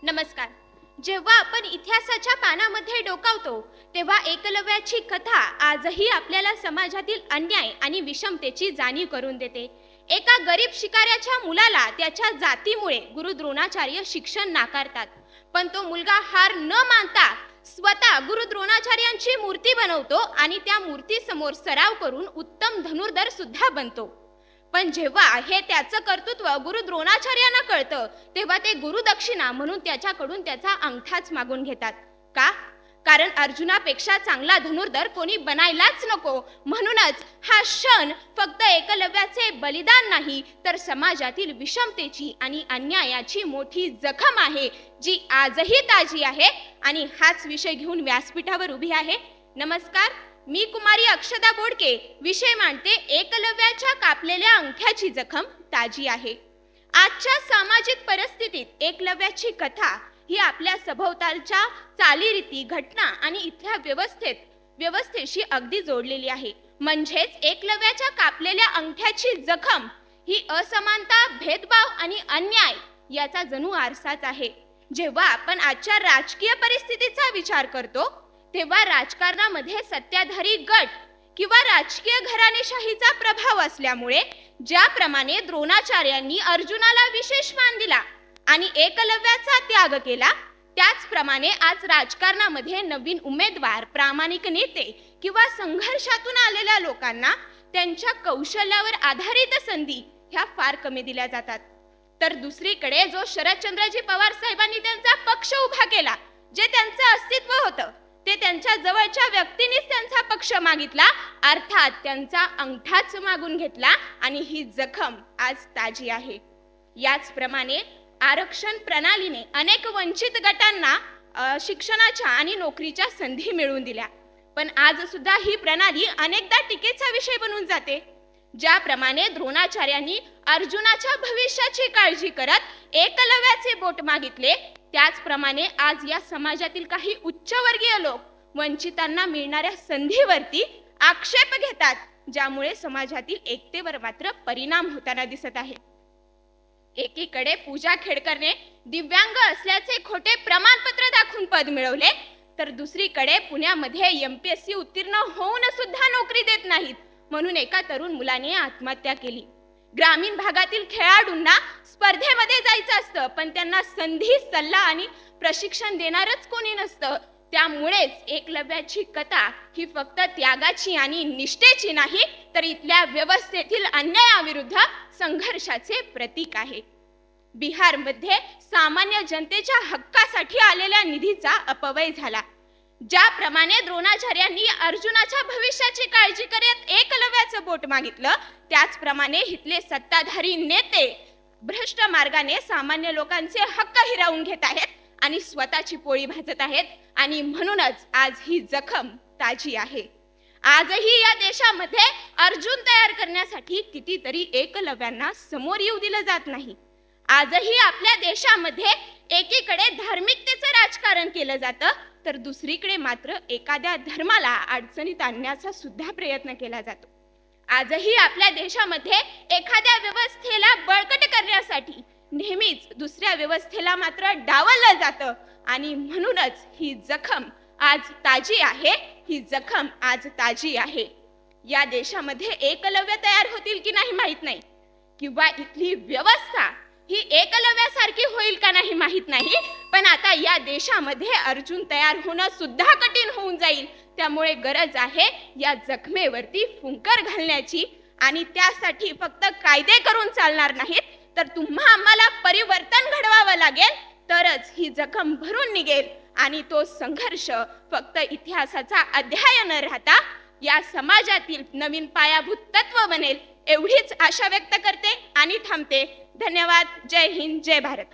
नमस्कार. जेव्हा आपण इतिहासाच्या पानामध्ये डोकावतो तेव्हा एकलव्याची कथा आजही आपल्याला समाजातील अन्याय आणि विषमतेची जाणीव करून देते. एका गरीब शिकाऱ्याच्या मुलाला त्याच्या जातीमुळे गुरु द्रोणाचार्य शिक्षण नाकारतात, पण तो मुलगा हार न मानता स्वतः गुरु द्रोणाचार्यांची मूर्ती बनवतो आणि त्या मूर्तीसमोर सराव करून उत्तम धनुर्धर सुद्धा बनतो. पण जेव्हा हे त्याचं कर्तृत्व गुरु द्रोणाचार्यांना कळतं तेव्हा ते गुरुदक्षिणा म्हणून त्याच्याकडून त्याचा अंगठाच मागून घेतात. का? कारण अर्जुनापेक्षा चांगला धनुर्धर कोणी बनायलाच नको. म्हणूनच हा क्षण फक्त एकलव्याचे बलिदान नाही, तर समाजातील विषमतेची आणि अन्यायाची मोठी जखम आहे, जी आजही ताजी आहे आणि हाच विषय घेऊन व्यासपीठावर उभी आहे. नमस्कार, मी कुमारी अक्षदा बोडके विषय मांडते. एकलव्याच्या कापलेल्या अंगठ्याची जखम ताजी आहे. आजच्या सामाजिक परिस्थितीत एकलव्याची कथा ही आपल्या सभोवतालच्या चालीरीती, घटना आणि इथल्या व्यवस्थेशी अगदी जोडलेली आहे. म्हणजेच एकलव्याच्या कापलेल्या अंगठ्याची जखम ही असमानता, भेदभाव आणि अन्याय याचा जणू आरसाच आहे. जेव्हा आपण आजच्या राजकीय परिस्थितीचा विचार करतो तेव्हा राजकारणामध्ये सत्ताधारी गट किंवा राजकीय घराणेशाहीचा प्रभाव असल्यामुळे ज्याप्रमाणे द्रोणाचार्यांनी अर्जुनाला विशेष मान दिला आणि एकलव्याचा त्याग केला, त्याचप्रमाणे आज राजकारणामध्ये नवीन उमेदवार, प्रामाणिक नेते किंवा संघर्षातून आलेल्या लोकांना त्यांच्या कौशल्यावर आधारित संधी ह्या फार कमी दिल्या जातात. तर दुसरीकडे जो शरदचंद्रजी पवार साहेबांनी त्यांचा पक्ष उभा केला, जे त्यांचं अस्तित्व होतं, ते त्यांच्या जवळच्या व्यक्तींनीच त्यांचा पक्ष मागितला, अर्थात त्यांचा अंगठाच मागून घेतला आणि ही जखम आज ताजी आहे. याचप्रमाणे आरक्षण प्रणालीने अनेक वंचित गटांना शिक्षणाच्या आणि नोकरीच्या संधी मिळवून दिल्या, पण आज सुद्धा ही प्रणाली अनेकदा टीकेचा विषय बनून जाते. ज्याप्रमाणे द्रोणाचार्यांनी अर्जुनाच्या भविष्याची काळजी करत एकलव्याचे बोट मागितले, त्याचप्रमाणे आज या समाजातील काही उच्चवर्गीय लोक वंचितांना मिळणाऱ्या संधीवरती आक्षेप घेतात, ज्यामुळे समाजातील एकतेवर मात्र परिणाम होताना दिसत आहे. एकीकडे पूजा खेडकरने दिव्यांग असल्याचे खोटे प्रमाणपत्र दाखवून पद मिळवले, तर दुसरीकडे पुण्यामध्ये MPSC उत्तीर्ण होऊन सुद्धा नोकरी देत नाहीत म्हणून एका तरुण मुलाने आत्महत्या केली. ग्रामीण भागातील खेळाडूंना स्पर्धेमध्ये जायचं असतं, पण त्यांना संधी, सल्ला आणि प्रशिक्षण देणारच कोणी नसतं. त्यामुळेच एकलव्याची कथा ही फक्त त्यागाची आणि निष्ठेची नाही, तर इथल्या व्यवस्थेतील अन्यायाविरुद्ध संघर्षाचे प्रतीक आहे. बिहारमध्ये सामान्य जनतेच्या हक्कासाठी आलेल्या निधीचा अपव्यय झाला. ज्याप्रमाणे द्रोणाचार्यांनी अर्जुनाच्या भविष्याची काळजी करत एकलव्याचं बोट मागितलं, त्याचप्रमाणे इथले सत्ताधारी नेते भ्रष्ट मार्गाने सामान्य लोकांचे हक्क हिरावून घेत आहेत आणि स्वतःची पोळी भाजत आहेत, आणि म्हणूनच आज ही जखम ताजी आहे. आजही या देशामध्ये अर्जुन तयार करण्यासाठी कितीतरी एकलव्यांना समोर येऊ दिलं जात नाही. आजही आपल्या देशामध्ये एकीकडे धार्मिकतेचं राजकारण केलं जातं, तर दुसरीकडे मात्र एखाद्या धर्माला अडचणीत आणण्याचा सुद्धा प्रयत्न केला जातो. आजही आपल्या देशामध्ये एखाद्या व्यवस्थेला बळकट करण्यासाठी नेहमीच दुसऱ्या व्यवस्थेला मात्र डावललं जातं, आणि म्हणूनच ही जखम आज ताजी आहे. ही जखम आज ताजी आहे. या देशामध्ये एकलव्य तयार होतील की नाही माहित नाही, किंवा इथली व्यवस्था ही एकलव्यासारखी होईल का नाही माहित नाही, पण आता या देशामध्ये अर्जुन तयार होणं सुद्धा कठीण होऊन जाईल. त्यामुळे गरज आहे या जखमेवरती फुंकर घालण्याची, आणि त्यासाठी फक्त कायदे करून चालणार नाहीत, तर तुम्हा आम्हाला परिवर्तन घडवावं लागेल, तरच ही जखम भरून निघेल आणि तो संघर्ष फक्त इतिहासाचा अध्याय न राहता या समाजातील नवीन पायाभूत तत्व बनेल, एवढीच आशा व्यक्त करते आणि थांबते. धन्यवाद. जय हिंद, जय भारत.